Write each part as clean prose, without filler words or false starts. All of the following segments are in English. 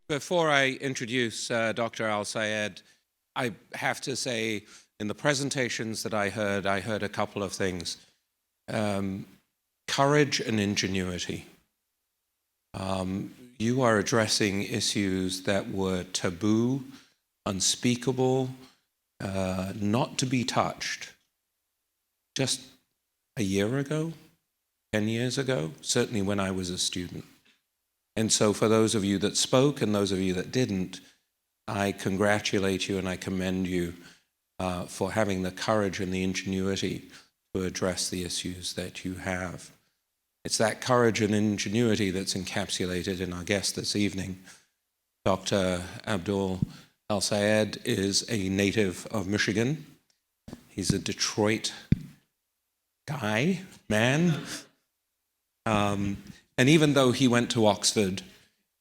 Before I introduce Dr. Al-Sayed, I have to say, in the presentations that I heard a couple of things. Courage and ingenuity. You are addressing issues that were taboo, unspeakable, not to be touched. Just a year ago, 10 years ago, certainly when I was a student. And so for those of you that spoke and those of you that didn't, I congratulate you and I commend you for having the courage and the ingenuity to address the issues that you have. It's that courage and ingenuity that's encapsulated in our guest this evening. Dr. Abdul Al-Sayed is a native of Michigan. He's a Detroit man. And even though he went to Oxford,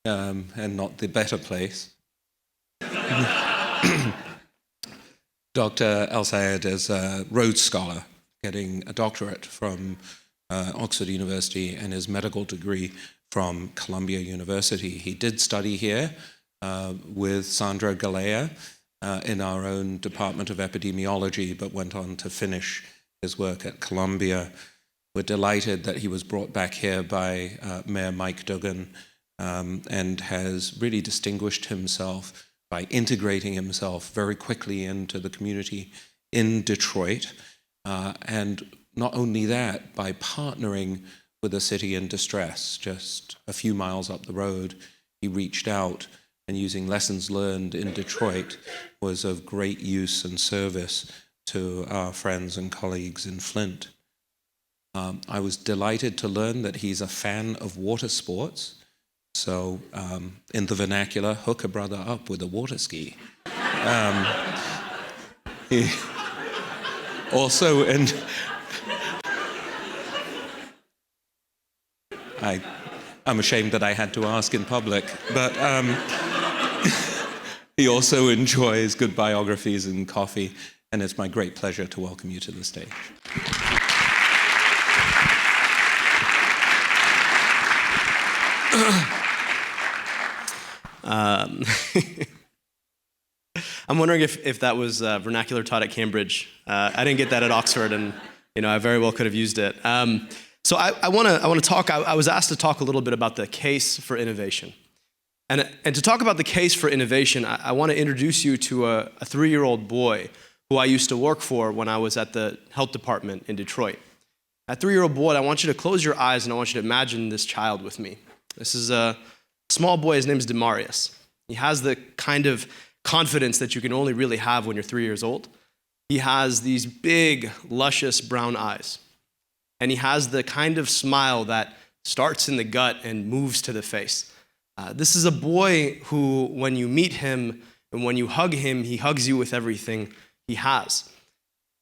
and not the better place, Dr. Al-Sayed is a Rhodes Scholar, getting a doctorate from Oxford University and his medical degree from Columbia University. He did study here with Sandra Galea in our own Department of Epidemiology, but went on to finish his work at Columbia. We're delighted that he was brought back here by Mayor Mike Duggan and has really distinguished himself by integrating himself very quickly into the community in Detroit. And not only that, by partnering with a city in distress. Just a few miles up the road, he reached out and using lessons learned in Detroit was of great use and service to our friends and colleagues in Flint. I was delighted to learn that he's a fan of water sports. So in the vernacular, hook a brother up with a water ski. He also, and I'm ashamed that I had to ask in public, but he also enjoys good biographies and coffee, and it's my great pleasure to welcome you to the stage. I'm wondering if that was vernacular taught at Cambridge. I didn't get that at Oxford, and I very well could have used it. So I want to talk. I was asked to talk a little bit about the case for innovation, and to talk about the case for innovation, I want to introduce you to a 3-year-old boy who I used to work for when I was at the health department in Detroit. That 3-year-old boy, I want you to close your eyes and I want you to imagine this child with me. This is a small boy. His name is Demarius. He has the kind of confidence that you can only really have when you're 3 years old. He has these big, luscious brown eyes. And he has the kind of smile that starts in the gut and moves to the face. This is a boy who, when you meet him and when you hug him, he hugs you with everything he has.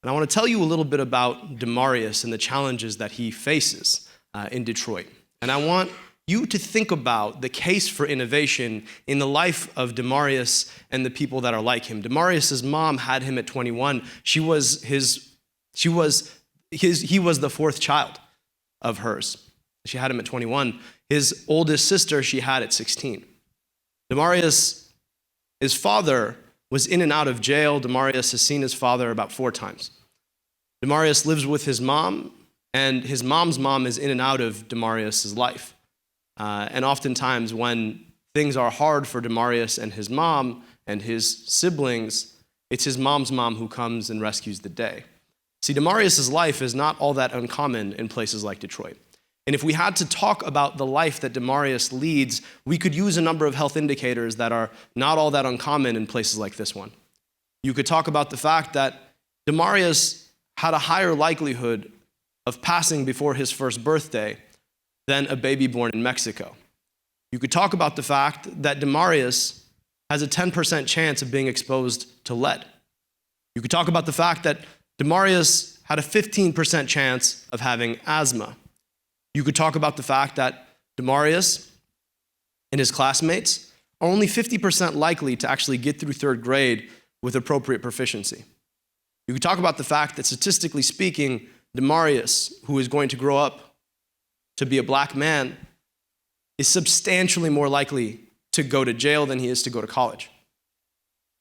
And I want to tell you a little bit about Demarius and the challenges that he faces in Detroit. And I want you to think about the case for innovation in the life of Demarius and the people that are like him. Demarius's mom had him at 21. He was the fourth child of hers. She had him at 21. His oldest sister she had at 16. Demarius, his father, was in and out of jail. Demarius has seen his father about 4 times. Demarius lives with his mom, and his mom's mom is in and out of Demarius's life. And oftentimes when things are hard for Demarius and his mom and his siblings, it's his mom's mom who comes and rescues the day. See, Demarius's life is not all that uncommon in places like Detroit. And if we had to talk about the life that Demarius leads, we could use a number of health indicators that are not all that uncommon in places like this one. You could talk about the fact that Demarius had a higher likelihood of passing before his first birthday than a baby born in Mexico. You could talk about the fact that Demarius has a 10% chance of being exposed to lead. You could talk about the fact that Demarius had a 15% chance of having asthma. You could talk about the fact that Demarius and his classmates are only 50% likely to actually get through 3rd grade with appropriate proficiency. You could talk about the fact that statistically speaking, Demarius, who is going to grow up to be a black man, is substantially more likely to go to jail than he is to go to college.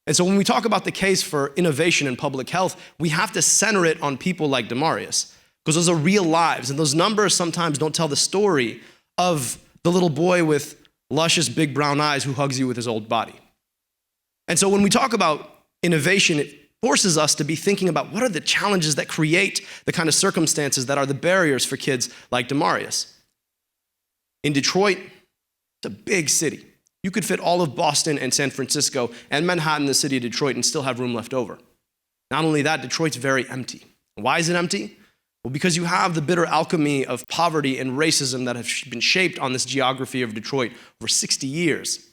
And so when we talk about the case for innovation in public health, we have to center it on people like Demarius, because those are real lives. And those numbers sometimes don't tell the story of the little boy with luscious big brown eyes who hugs you with his old body. And so when we talk about innovation, it forces us to be thinking about what are the challenges that create the kind of circumstances that are the barriers for kids like Demarius. In Detroit, it's a big city. You could fit all of Boston and San Francisco and Manhattan, the city of Detroit, and still have room left over. Not only that, Detroit's very empty. Why is it empty? Well, because you have the bitter alchemy of poverty and racism that have been shaped on this geography of Detroit over 60 years.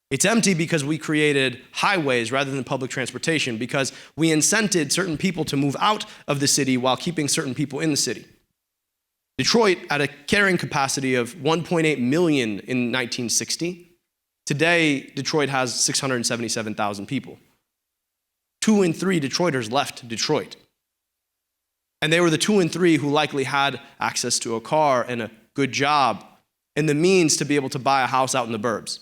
It's empty because we created highways rather than public transportation, because we incented certain people to move out of the city while keeping certain people in the city. Detroit, at a carrying capacity of 1.8 million in 1960, today Detroit has 677,000 people. 2 in 3 Detroiters left Detroit. And they were the 2 in 3 who likely had access to a car and a good job and the means to be able to buy a house out in the burbs.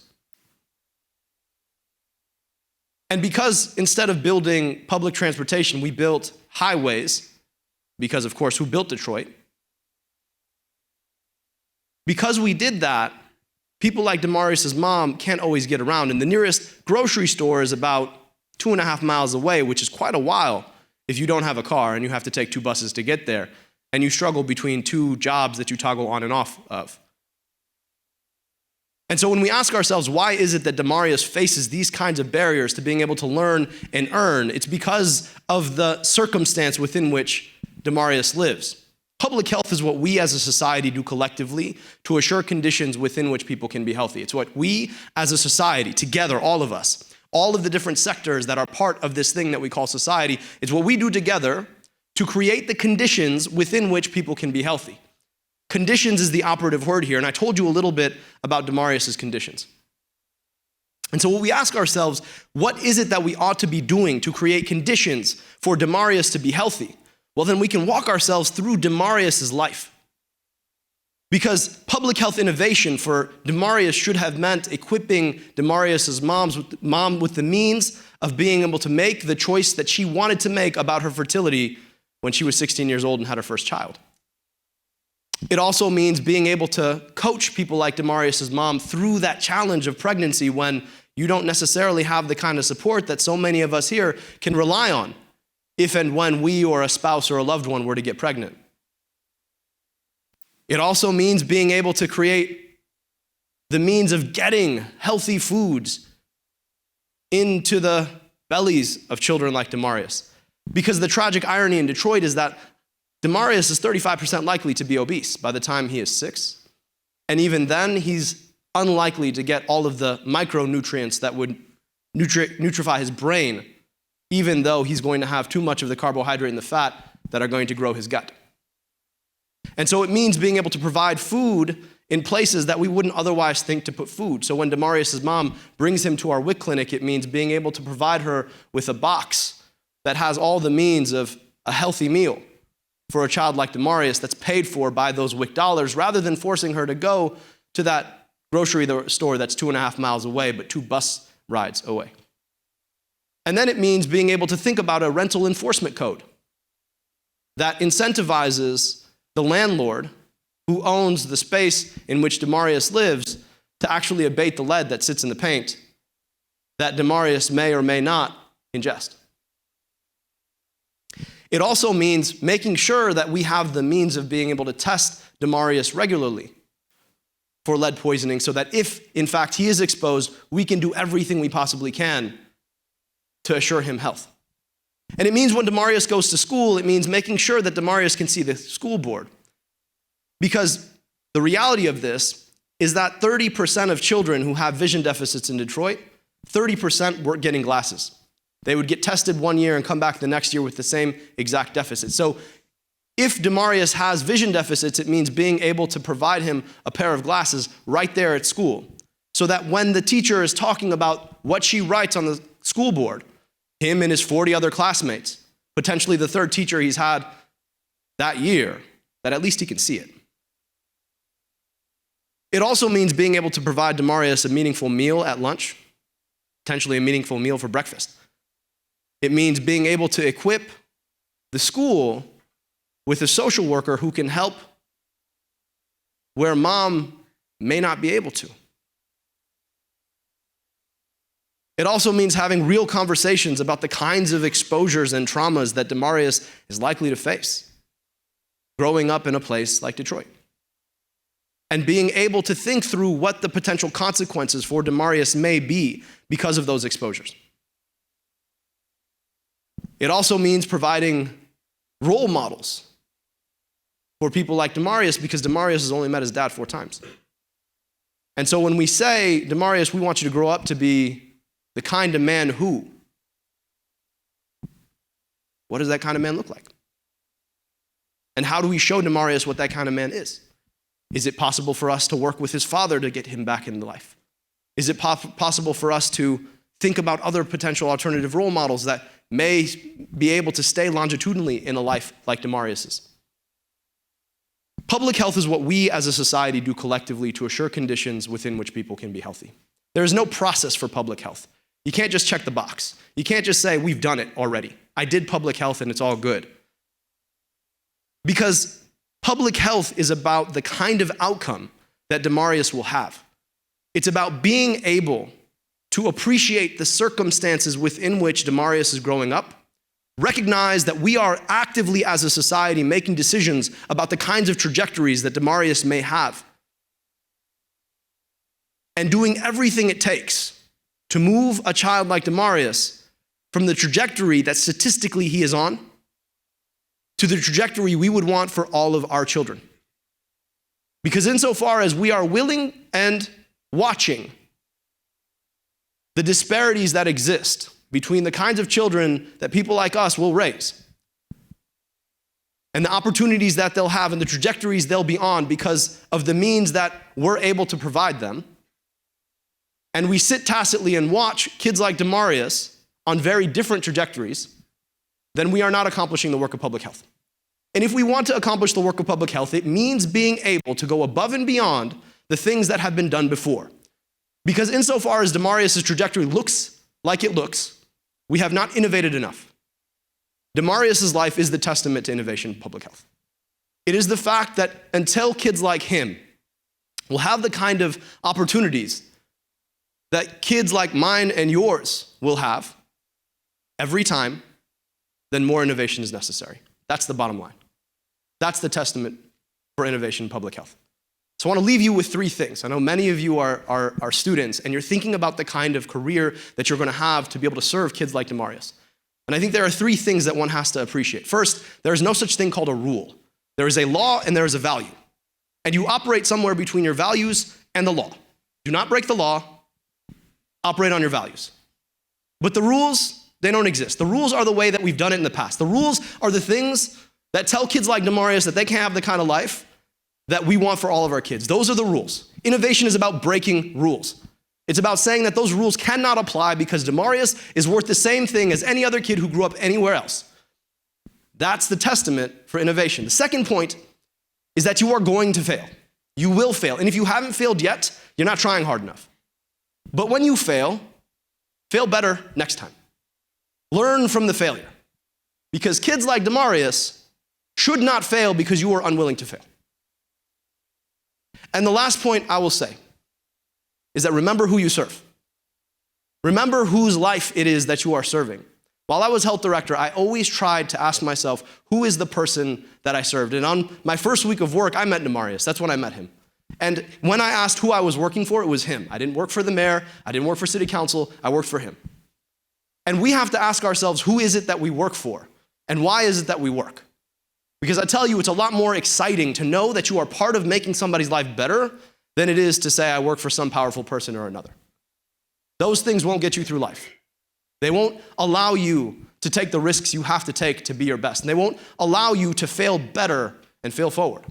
And because instead of building public transportation, we built highways, because of course, who built Detroit? Because we did that, people like Demarius' mom can't always get around. And the nearest grocery store is about 2.5 miles away, which is quite a while if you don't have a car and you have to take 2 buses to get there, and you struggle between 2 jobs that you toggle on and off of. And so when we ask ourselves, why is it that Demarius faces these kinds of barriers to being able to learn and earn? It's because of the circumstance within which Demarius lives. Public health is what we as a society do collectively to assure conditions within which people can be healthy. It's what we as a society, together, all of us, all of the different sectors that are part of this thing that we call society, it's what we do together to create the conditions within which people can be healthy. Conditions is the operative word here, and I told you a little bit about Demarius' conditions. And so when we ask ourselves, what is it that we ought to be doing to create conditions for Demarius to be healthy? Well, then we can walk ourselves through Demarius' life. Because public health innovation for Demarius should have meant equipping Demarius' mom with the means of being able to make the choice that she wanted to make about her fertility when she was 16 years old and had her first child. It also means being able to coach people like Demarius' mom through that challenge of pregnancy when you don't necessarily have the kind of support that so many of us here can rely on if and when we or a spouse or a loved one were to get pregnant. It also means being able to create the means of getting healthy foods into the bellies of children like Demarius. Because the tragic irony in Detroit is that Demarius is 35% likely to be obese by the time he is 6. And even then, he's unlikely to get all of the micronutrients that would nutrify his brain, even though he's going to have too much of the carbohydrate and the fat that are going to grow his gut. And so it means being able to provide food in places that we wouldn't otherwise think to put food. So when Demarius' mom brings him to our WIC clinic, it means being able to provide her with a box that has all the means of a healthy meal for a child like Demarius that's paid for by those WIC dollars, rather than forcing her to go to that grocery store that's 2.5 miles away, but 2 bus rides away. And then it means being able to think about a rental enforcement code that incentivizes the landlord who owns the space in which Demarius lives to actually abate the lead that sits in the paint that Demarius may or may not ingest. It also means making sure that we have the means of being able to test Demarius regularly for lead poisoning so that if, in fact, he is exposed, we can do everything we possibly can to assure him health. And it means when Demarius goes to school, it means making sure that Demarius can see the school board. Because the reality of this is that 30% of children who have vision deficits in Detroit, 30% weren't getting glasses. They would get tested one year and come back the next year with the same exact deficit. So if Demarius has vision deficits, it means being able to provide him a pair of glasses right there at school, so that when the teacher is talking about what she writes on the school board, him and his 40 other classmates, potentially the 3rd teacher he's had that year, that at least he can see it. It also means being able to provide Demarius a meaningful meal at lunch, potentially a meaningful meal for breakfast. It means being able to equip the school with a social worker who can help where mom may not be able to. It also means having real conversations about the kinds of exposures and traumas that Demarius is likely to face growing up in a place like Detroit. And being able to think through what the potential consequences for Demarius may be because of those exposures. It also means providing role models for people like Demarius, because Demarius has only met his dad 4 times. And so when we say, Demarius, we want you to grow up to be the kind of man who, what does that kind of man look like? And how do we show Demarius what that kind of man is? Is it possible for us to work with his father to get him back into life? Is it possible for us to think about other potential alternative role models that may be able to stay longitudinally in a life like Demarius's? Public health is what we as a society do collectively to assure conditions within which people can be healthy. There is no process for public health. You can't just check the box. You can't just say, we've done it already. I did public health and it's all good. Because public health is about the kind of outcome that Demarius will have. It's about being able to appreciate the circumstances within which Demarius is growing up, recognize that we are actively as a society making decisions about the kinds of trajectories that Demarius may have, and doing everything it takes to move a child like Demarius from the trajectory that statistically he is on to the trajectory we would want for all of our children. Because insofar as we are willing and watching the disparities that exist between the kinds of children that people like us will raise and the opportunities that they'll have and the trajectories they'll be on because of the means that we're able to provide them, and we sit tacitly and watch kids like Demarius on very different trajectories, then we are not accomplishing the work of public health. And if we want to accomplish the work of public health, it means being able to go above and beyond the things that have been done before. Because insofar as Demarius' trajectory looks like it looks, we have not innovated enough. Demarius' life is the testament to innovation in public health. It is the fact that until kids like him will have the kind of opportunities that kids like mine and yours will have every time, then more innovation is necessary. That's the bottom line. That's the testament for innovation in public health. So I want to leave you with 3 things. I know many of you are students, and you're thinking about the kind of career that you're going to have to be able to serve kids like Demarius. And I think there are 3 things that one has to appreciate. First, there is no such thing called a rule. There is a law and there is a value. And you operate somewhere between your values and the law. Do not break the law. Operate on your values. But the rules, they don't exist. The rules are the way that we've done it in the past. The rules are the things that tell kids like Demarius that they can't have the kind of life that we want for all of our kids. Those are the rules. Innovation is about breaking rules. It's about saying that those rules cannot apply because Demarius is worth the same thing as any other kid who grew up anywhere else. That's the testament for innovation. The second point is that you are going to fail. You will fail. And if you haven't failed yet, you're not trying hard enough. But when you fail, fail better next time. Learn from the failure. Because kids like Demarius should not fail because you are unwilling to fail. And the last point I will say is that remember who you serve. Remember whose life it is that you are serving. While I was health director, I always tried to ask myself, who is the person that I served? And on my first week of work, I met Demarius. That's when I met him. And when I asked who I was working for, it was him. I didn't work for the mayor. I didn't work for city council. I worked for him. And we have to ask ourselves, who is it that we work for? And why is it that we work? Because I tell you, it's a lot more exciting to know that you are part of making somebody's life better than it is to say, I work for some powerful person or another. Those things won't get you through life. They won't allow you to take the risks you have to take to be your best. And they won't allow you to fail better and fail forward.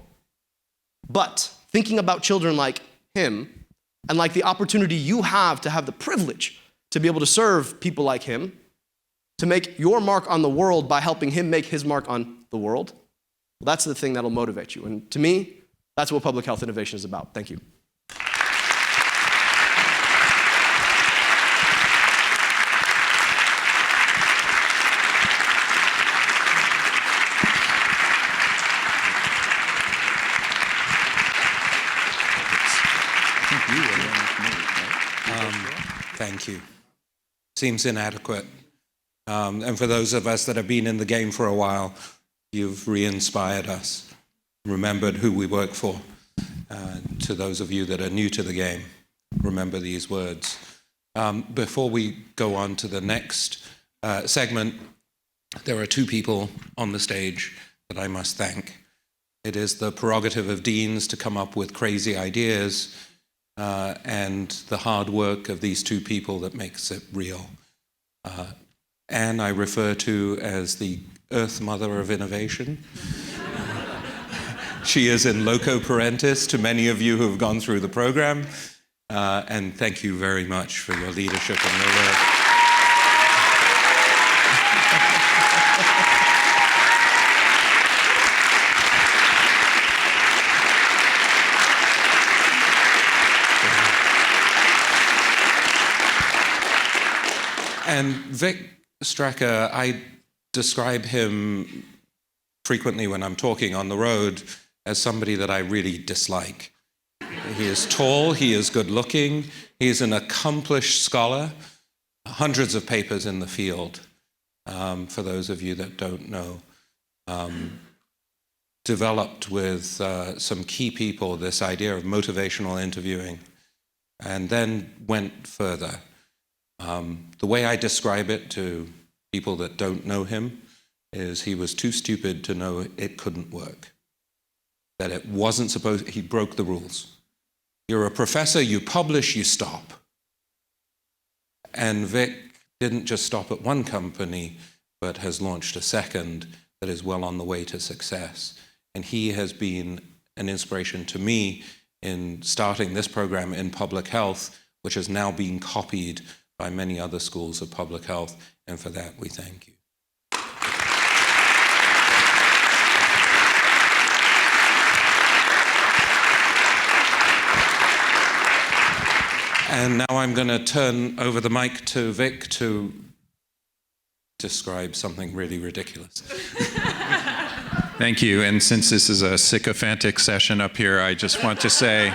But thinking about children like him and like the opportunity you have to have the privilege to be able to serve people like him, to make your mark on the world by helping him make his mark on the world, well, that's the thing that'll motivate you. And to me, that's what public health innovation is about. Thank you. thank you. Seems inadequate. And for those of us that have been in the game for a while, you've re-inspired us, remembered who we work for. To those of you that are new to the game, remember these words. Before we go on to the next segment, there are two people on the stage that I must thank. It is the prerogative of deans to come up with crazy ideas, and the hard work of these two people that makes it real. Anne, I refer to as the Earth Mother of Innovation. She is in loco parentis to many of you who have gone through the program, and thank you very much for your leadership and your work. And Vic Stracker, I describe him frequently when I'm talking on the road as somebody that I really dislike. He is tall, he is good looking, he is an accomplished scholar, hundreds of papers in the field, for those of you that don't know. Developed with some key people this idea of motivational interviewing, and then went further. The way I describe it to people that don't know him is he was too stupid to know it couldn't work. That it wasn't supposed, he broke the rules. You're a professor, you publish, you stop. And Vic didn't just stop at one company, but has launched a second that is well on the way to success. And he has been an inspiration to me in starting this program in public health, which has now been copied by many other schools of public health, and for that we thank you. And now I'm going to turn over the mic to Vic to describe something really ridiculous. Thank you. And since this is a sycophantic session up here, I just want to say,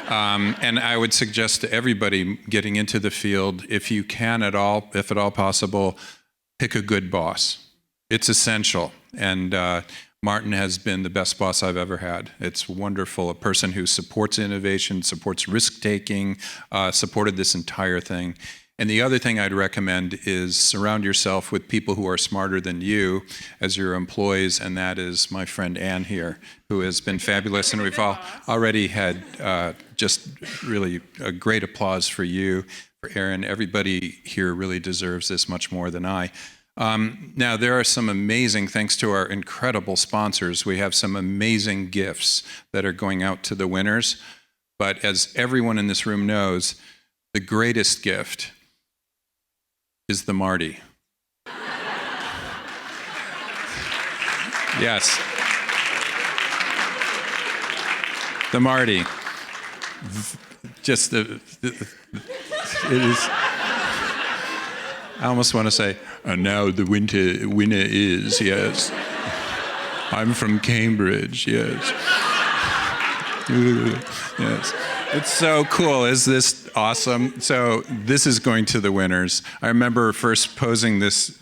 and I would suggest to everybody getting into the field, if you can at all, if at all possible, pick a good boss. It's essential. And Martin has been the best boss I've ever had. It's wonderful. A person who supports innovation, supports risk-taking, supported this entire thing. And the other thing I'd recommend is surround yourself with people who are smarter than you as your employees, and that is my friend Anne here, who has been fabulous. And we've already had just really a great applause for you, for Aaron. Everybody here really deserves this much more than I. Now, there are some amazing, thanks to our incredible sponsors, we have some amazing gifts that are going out to the winners. But as everyone in this room knows, the greatest gift is the Marty. Yes. The Marty. Just it is. I almost want to say, and now the winner is, yes. I'm from Cambridge, yes. Yes. It's so cool. Is this awesome? So this is going to the winners. I remember first posing this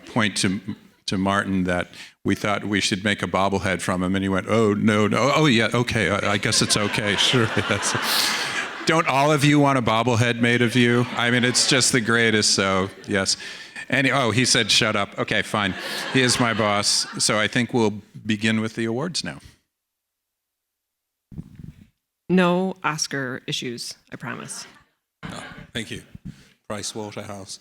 point to Martin that we thought we should make a bobblehead from him, and he went, oh, no. Oh, yeah, okay. I guess it's okay. Sure, yes. Don't all of you want a bobblehead made of you? I mean, it's just the greatest, so yes. And he said shut up. Okay, fine. He is my boss. So I think we'll begin with the awards now. No Oscar issues, I promise. Oh, thank you. Price Waterhouse.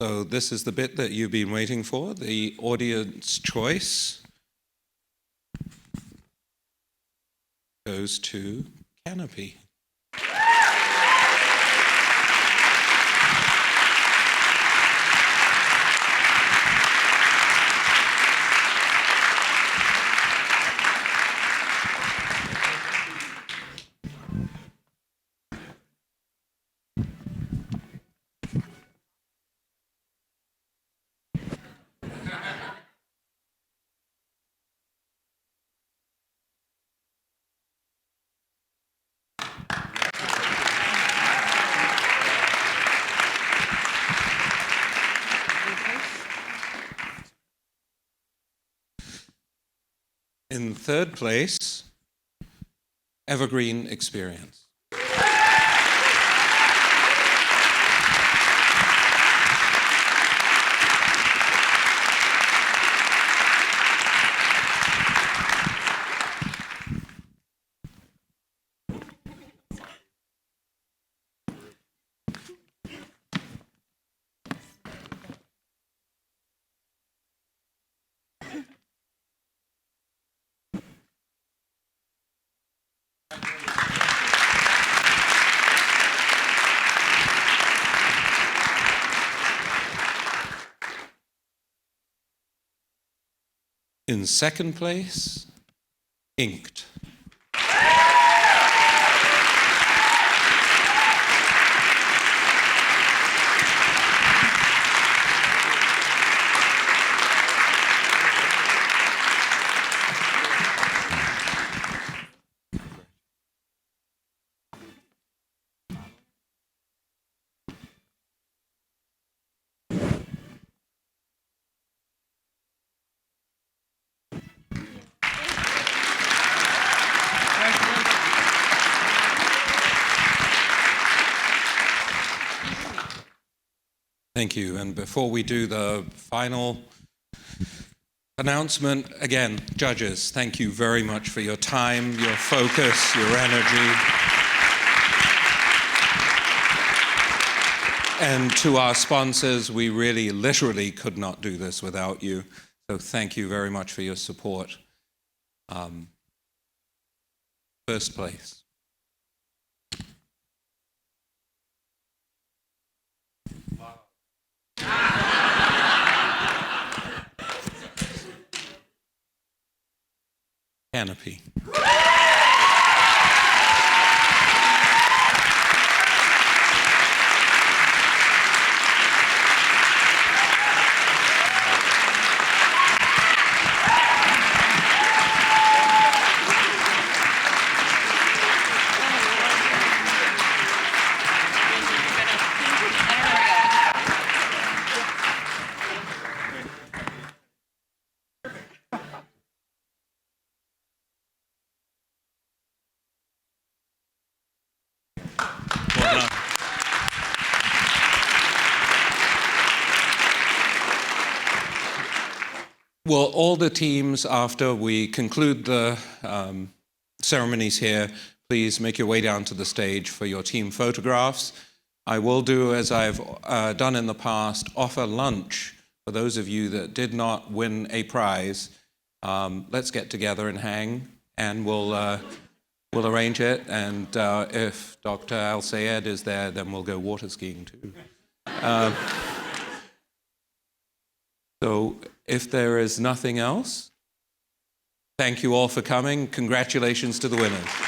So this is the bit that you've been waiting for, the audience choice goes to Canopy. third place, Evergreen Experience. In second place, Inked. Thank you. And before we do the final announcement, again, judges, thank you very much for your time, your focus, your energy. And to our sponsors, we really literally could not do this without you. So thank you very much for your support. First place. Canopy. Well done. Will all the teams, after we conclude the ceremonies here, please make your way down to the stage for your team photographs. I will do, as I've done in the past, offer lunch for those of you that did not win a prize. Let's get together and hang, and we'll arrange it. And if Dr. Al-Sayed is there, then we'll go water skiing too. So if there is nothing else, thank you all for coming. Congratulations to the winners.